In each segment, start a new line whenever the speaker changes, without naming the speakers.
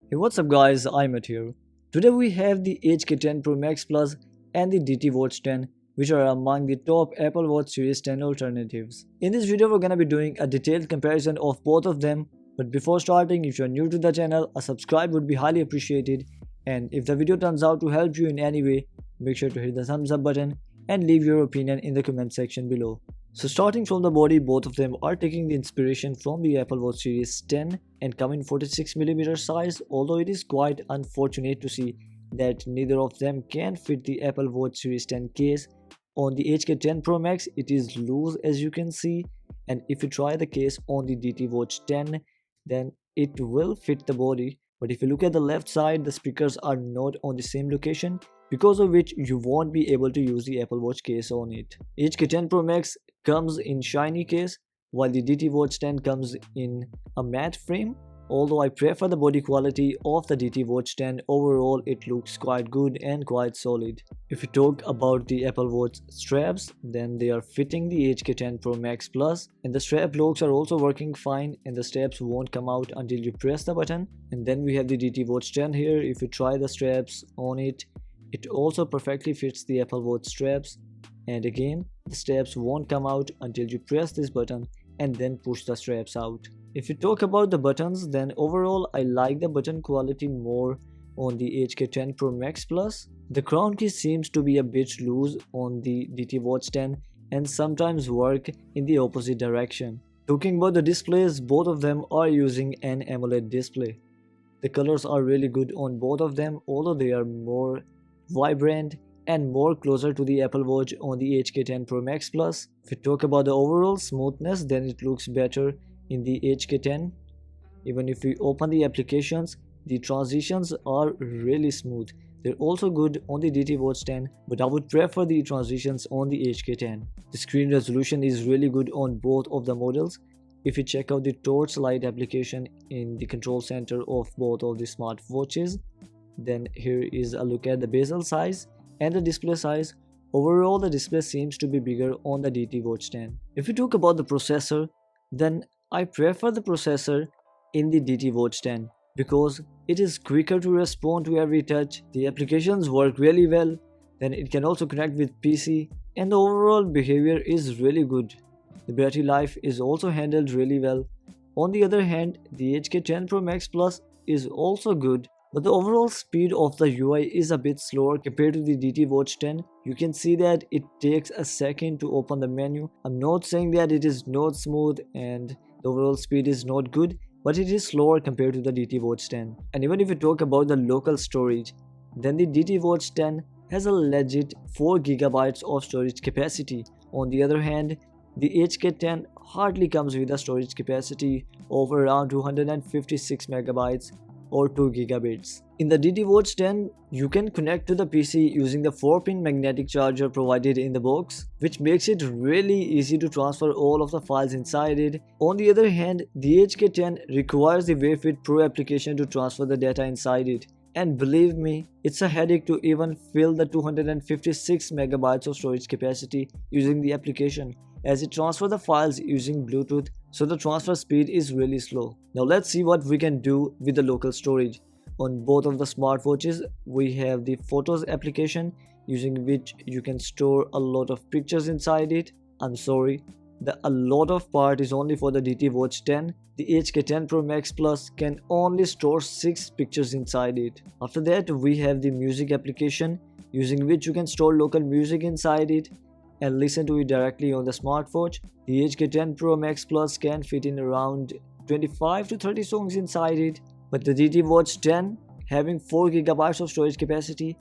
Hey, what's up guys, iMAT here. Today we have the HK10 Pro Max Plus and the DT Watch 10, which are among the top Apple Watch Series 10 alternatives. In this video we're gonna be doing a detailed comparison of both of them, but before starting, if you're new to the channel, a subscribe would be highly appreciated, and if the video turns out to help you in any way, make sure to hit the thumbs up button and leave your opinion in the comment section below. So starting from the body, both of them are taking the inspiration from the Apple Watch Series 10 and come in 46mm size, although it is quite unfortunate to see that neither of them can fit the Apple Watch Series 10 case. On the HK10 Pro Max it is loose as you can see, and if you try the case on the DT Watch 10 then it will fit the body, but if you look at the left side the speakers are not on the same location, because of which you won't be able to use the Apple Watch case on it. HK10 Pro Max comes in shiny case while the DT Watch 10 comes in a matte frame. Although I prefer the body quality of the DT Watch 10, overall it looks quite good and quite solid. If you talk about the Apple Watch straps, then they are fitting the HK10 Pro Max Plus, and the strap locks are also working fine and the straps won't come out until you press the button. And then we have the DT Watch 10 here. If you try the straps on it, it also perfectly fits the Apple Watch straps, and again the straps won't come out until you press this button and then push the straps out. If you talk about the buttons, then overall I like the button quality more on the HK10 Pro Max Plus. The crown key seems to be a bit loose on the DT Watch 10 and sometimes work in the opposite direction. Talking about the displays, both of them are using an AMOLED display. The colors are really good on both of them, although they are more vibrant and more closer to the Apple Watch on the HK10 Pro Max Plus. If you talk about the overall smoothness, then it looks better in the HK10. Even if we open the applications, the transitions are really smooth. They're also good on the DT Watch 10, but I would prefer the transitions on the HK10. The screen resolution is really good on both of the models. If you check out the torchlight application in the control center of both of the smartwatches, then here is a look at the bezel size and the display size. Overall the display seems to be bigger on the DT Watch 10. If you talk about the processor, then I prefer the processor in the DT Watch 10 because it is quicker to respond to every touch, the applications work really well, then it can also connect with PC, and the overall behavior is really good. The battery life is also handled really well. On the other hand, the HK10 Pro Max Plus is also good, but the overall speed of the UI is a bit slower compared to the DT Watch 10. You can see that it takes a second to open the menu. I'm not saying that it is not smooth and the overall speed is not good, but it is slower compared to the DT Watch 10. And even if you talk about the local storage, then the DT Watch 10 has a legit 4GB of storage capacity. On the other hand, the HK10 hardly comes with a storage capacity of around 256MB or 2GB. In the DT Watch 10, you can connect to the PC using the 4-pin magnetic charger provided in the box, which makes it really easy to transfer all of the files inside it. On the other hand, the HK10 requires the Wayfit Pro application to transfer the data inside it. And believe me, it's a headache to even fill the 256MB of storage capacity using the application, as it transfers the files using Bluetooth, so the transfer speed is really slow. Now let's see what we can do with the local storage. On both of the smartwatches, we have the Photos application, using which you can store a lot of pictures inside it. I'm sorry, the a lot of part is only for the DT Watch 10. The HK10 Pro Max Plus can only store 6 pictures inside it. After that, we have the Music application, using which you can store local music inside it and listen to it directly on the smartwatch. The HK10 Pro Max Plus can fit in around 25 to 30 songs inside it, but the DT Watch 10, having 4GB of storage capacity,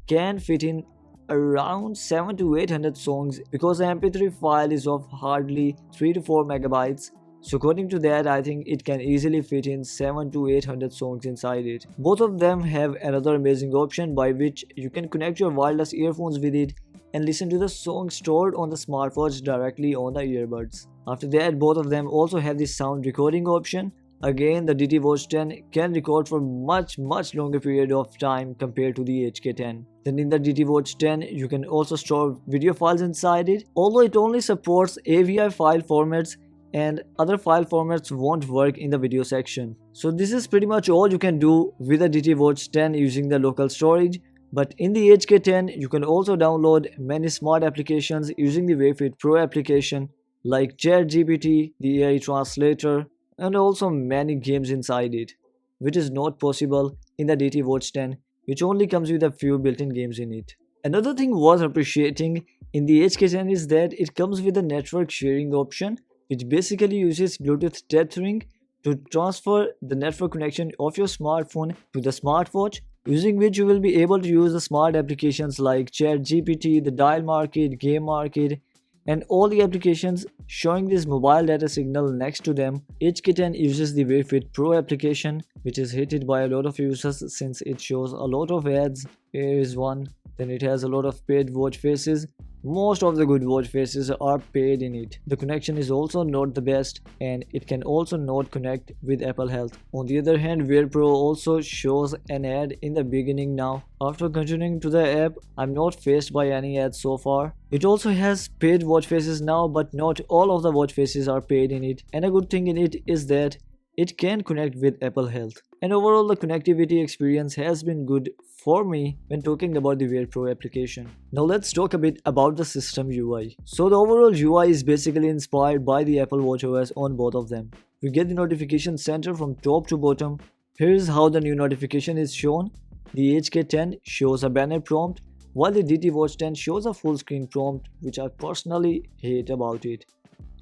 can fit in around 700 to 800 songs because the MP3 file is of hardly 3 to 4MB. So according to that, I think it can easily fit in 700 to 800 songs inside it. Both of them have another amazing option by which you can connect your wireless earphones with it and listen to the song stored on the smartwatch directly on the earbuds. After that, both of them also have the sound recording option. Again, the DT Watch 10 can record for much longer period of time compared to the HK10. Then in the DT Watch 10, you can also store video files inside it. Although it only supports AVI file formats and other file formats won't work in the video section. So this is pretty much all you can do with the DT Watch 10 using the local storage. But in the HK10 you can also download many smart applications using the Wayfit Pro application like ChatGPT, the AI translator, and also many games inside it, which is not possible in the DT Watch 10, which only comes with a few built-in games in it. Another thing worth appreciating in the HK10 is that it comes with a network sharing option, which basically uses Bluetooth tethering to transfer the network connection of your smartphone to the smartwatch, using which you will be able to use the smart applications like ChatGPT, the Dial Market, Game Market, and all the applications showing this mobile data signal next to them. HK10 uses the Wayfit Pro application, which is hated by a lot of users since it shows a lot of ads. Here is one. Then it has a lot of paid watch faces. Most of the good watch faces are paid in it. The connection is also not the best, and it can also not connect with Apple Health. On the other hand, Wear Pro also shows an ad in the beginning now. After continuing to the app, I'm not faced by any ads so far. It also has paid watch faces now, but not all of the watch faces are paid in it. And a good thing in it is that it can connect with Apple Health. And overall, the connectivity experience has been good for me when talking about the Wear Pro application. Now let's talk a bit about the system UI. So the overall UI is basically inspired by the Apple watchOS on both of them. We get the notification center from top to bottom. Here is how the new notification is shown. The HK10 shows a banner prompt, while the DT Watch 10 shows a full screen prompt, which I personally hate about it.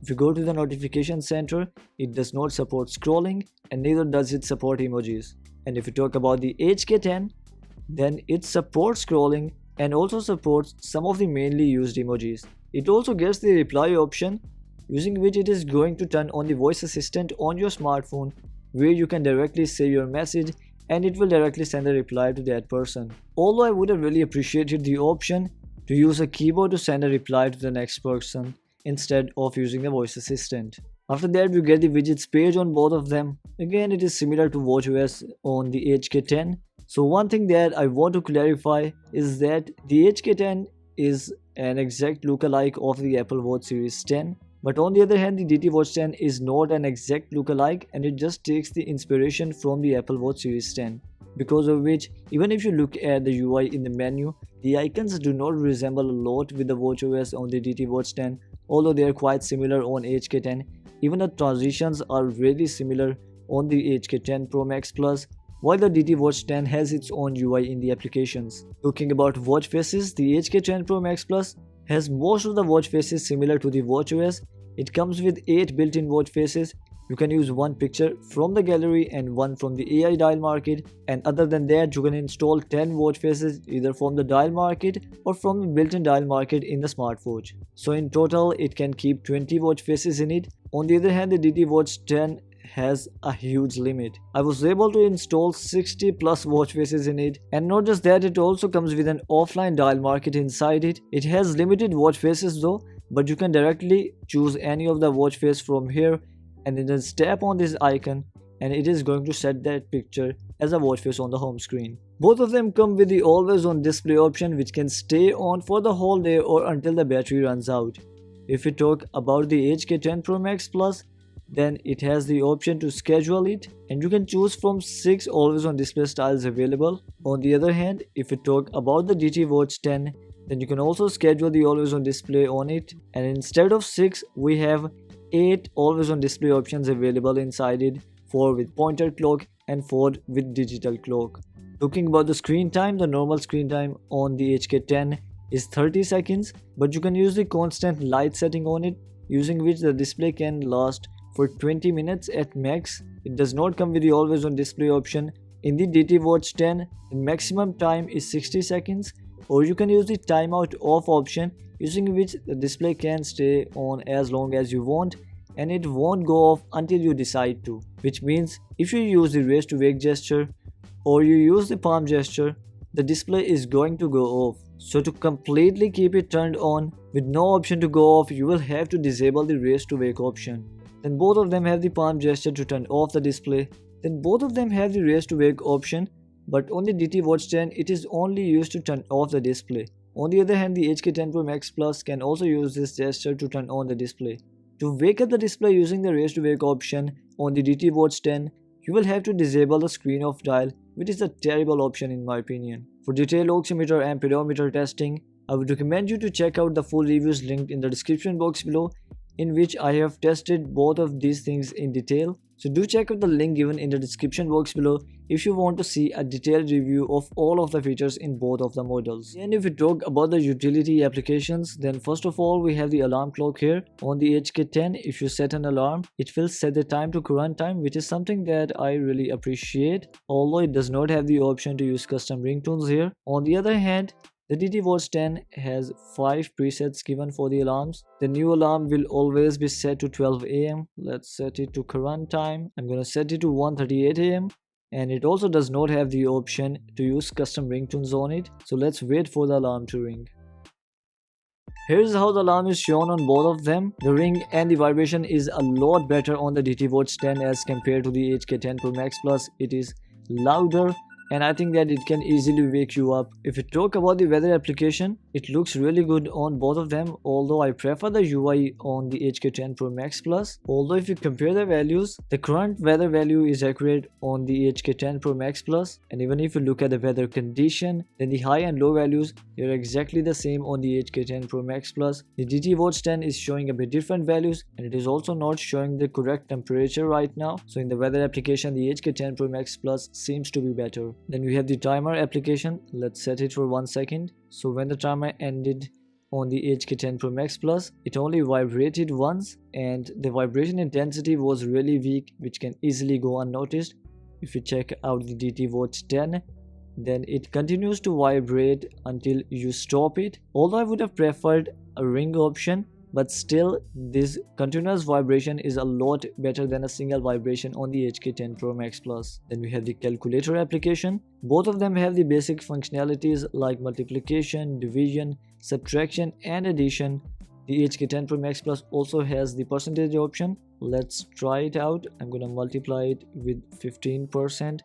If you go to the notification center, it does not support scrolling, and neither does it support emojis. And if you talk about the HK10, then it supports scrolling and also supports some of the mainly used emojis. It also gets the reply option, using which it is going to turn on the voice assistant on your smartphone, where you can directly say your message and it will directly send a reply to that person. Although I would have really appreciated the option to use a keyboard to send a reply to the next person instead of using the voice assistant. After that, we get the widgets page on both of them. Again, it is similar to watchOS on the HK10. So one thing that I want to clarify is that the HK10 is an exact lookalike of the Apple Watch Series 10. But on the other hand, the DT Watch 10 is not an exact lookalike, and it just takes the inspiration from the Apple Watch Series 10. Because of which, even if you look at the UI in the menu, the icons do not resemble a lot with the watchOS on the DT Watch 10, although they are quite similar on HK10. Even the transitions are really similar on the HK10 Pro Max Plus, while the DT Watch 10 has its own UI in the applications. Talking about watch faces, the HK10 Pro Max Plus has most of the watch faces similar to the watchOS. It comes with 8 built-in watch faces. You can use one picture from the gallery and one from the AI dial market, and other than that you can install 10 watch faces either from the dial market or from the built-in dial market in the smartwatch. So in total it can keep 20 watch faces in it. On the other hand, the DT Watch 10 has a huge limit. I was able to install 60 plus watch faces in it, and not just that, it also comes with an offline dial market inside it. It has limited watch faces though, but you can directly choose any of the watch face from here and then just tap on this icon and it is going to set that picture as a watch face on the home screen. Both of them come with the always on display option, which can stay on for the whole day or until the battery runs out. If we talk about the HK10 Pro Max Plus, then it has the option to schedule it, and you can choose from 6 always on display styles available. On the other hand, if we talk about the DT Watch 10, then you can also schedule the always on display on it, and instead of 6 we have 8 always on display options available inside it, 4 with pointer clock and 4 with digital clock. Talking about the screen time, the normal screen time on the HK10 is 30 seconds, but you can use the constant light setting on it, using which the display can last for 20 minutes at max. It does not come with the always on display option. In the DT Watch 10, the maximum time is 60 seconds, or you can use the timeout off option, using which the display can stay on as long as you want and it won't go off until you decide to. Which means if you use the raise to wake gesture or you use the palm gesture, the display is going to go off. So to completely keep it turned on with no option to go off, you will have to disable the raise to wake option. Then both of them have the palm gesture to turn off the display. Then both of them have the raise to wake option, but on the DT Watch 10 it is only used to turn off the display. On the other hand, the HK10 Pro Max Plus can also use this gesture to turn on the display. To wake up the display using the raise to wake option on the DT Watch 10, you will have to disable the screen off dial, which is a terrible option in my opinion. For detailed oximeter and pedometer testing, I would recommend you to check out the full reviews linked in the description box below, in which I have tested both of these things in detail. So do check out the link given in the description box below if you want to see a detailed review of all of the features in both of the models. And if we talk about the utility applications, then first of all we have the alarm clock here. On the HK10, if you set an alarm, it will set the time to current time, which is something that I really appreciate, although it does not have the option to use custom ringtones here. On the other hand, the DT Watch 10 has 5 presets given for the alarms. The new alarm will always be set to 12 AM. Let's set it to current time. I'm gonna set it to 1:38 AM. And it also does not have the option to use custom ringtones on it. So let's wait for the alarm to ring. Here's how the alarm is shown on both of them. The ring and the vibration is a lot better on the DT Watch 10 as compared to the HK10 Pro Max Plus. It is louder, and I think that it can easily wake you up. If we talk about the weather application, it looks really good on both of them, although I prefer the UI on the HK10 Pro Max Plus. Although if you compare the values, the current weather value is accurate on the HK10 Pro Max Plus, and even if you look at the weather condition, then the high and low values, they are exactly the same on the HK10 Pro Max Plus. The DT Watch 10 is showing a bit different values, and it is also not showing the correct temperature right now. So in the weather application, the HK10 Pro Max Plus seems to be better. Then we have the timer application. Let's set it for 1 second. So when the timer ended on the HK10 Pro Max Plus, it only vibrated once, and the vibration intensity was really weak, which can easily go unnoticed. If you check out the DT Watch 10, then it continues to vibrate until you stop it. Although I would have preferred a ring option, but still this continuous vibration is a lot better than a single vibration on the HK10 Pro Max Plus. Then we have the calculator application. Both of them have the basic functionalities like multiplication, division, subtraction and addition. The HK10 Pro Max Plus also has the percentage option. Let's try it out. I'm gonna multiply it with 15%.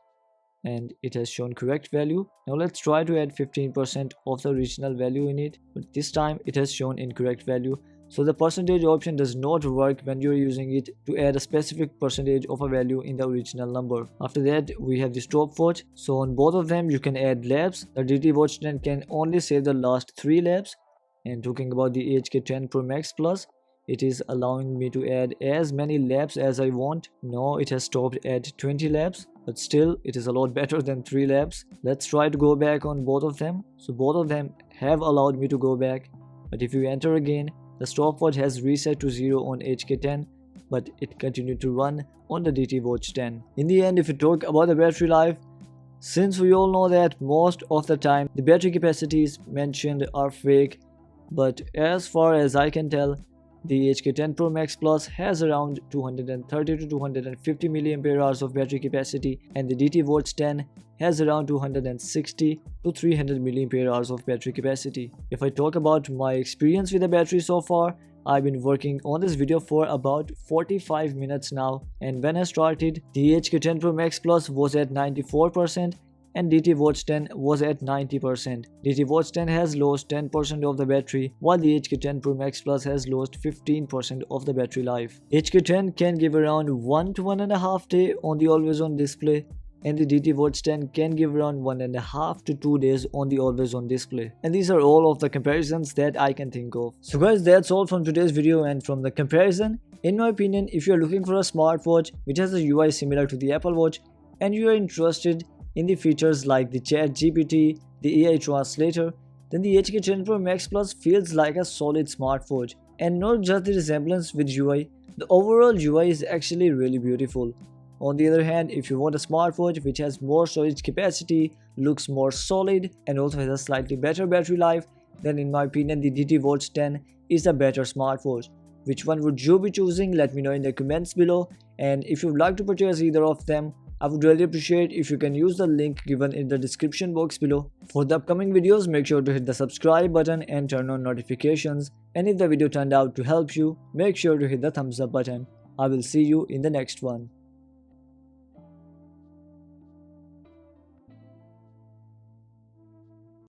And it has shown correct value. Now let's try to add 15% of the original value in it, but this time it has shown incorrect value. So the percentage option does not work when you're using it to add a specific percentage of a value in the original number. After that, we have the stopwatch. So on both of them you can add laps. The DT Watch 10 can only save the last 3 laps. And talking about the HK10 Pro Max Plus, it is allowing me to add as many laps as I want. Now it has stopped at 20 laps, but still it is a lot better than 3 laps. Let's try to go back on both of them. So both of them have allowed me to go back, but if you enter again, the stopwatch has reset to 0 on HK10, but it continued to run on the DT Watch 10. In the end, if you talk about the battery life, since we all know that most of the time the battery capacities mentioned are fake, but as far as I can tell, the HK10 Pro Max Plus has around 230 to 250 mAh of battery capacity, and the DT Watch 10 has around 260 to 300 mAh of battery capacity. If I talk about my experience with the battery so far, I've been working on this video for about 45 minutes now, and when I started, the HK10 Pro Max Plus was at 94% and DT Watch 10 was at 90%. DT Watch 10 has lost 10% of the battery, while the HK10 Pro Max Plus has lost 15% of the battery life. HK10 can give around 1 to 1.5 days on the always on display, and the DT Watch 10 can give around 1.5 to 2 days on the always on display. And these are all of the comparisons that I can think of. So guys, that's all from today's video and from the comparison. In my opinion, if you're looking for a smartwatch which has a UI similar to the Apple Watch and you are interested in the features like the Chat GPT, the AI translator, then the HK10 Pro Max Plus feels like a solid smartwatch. And not just the resemblance with UI, the overall UI is actually really beautiful. On the other hand, if you want a smartwatch which has more storage capacity, looks more solid and also has a slightly better battery life, then in my opinion the DT Watch 10 is a better smartwatch. Which one would you be choosing? Let me know in the comments below, and if you would like to purchase either of them, I would really appreciate if you can use the link given in the description box below. For the upcoming videos, make sure to hit the subscribe button and turn on notifications, and if the video turned out to help you, make sure to hit the thumbs up button. I will see you in the next one.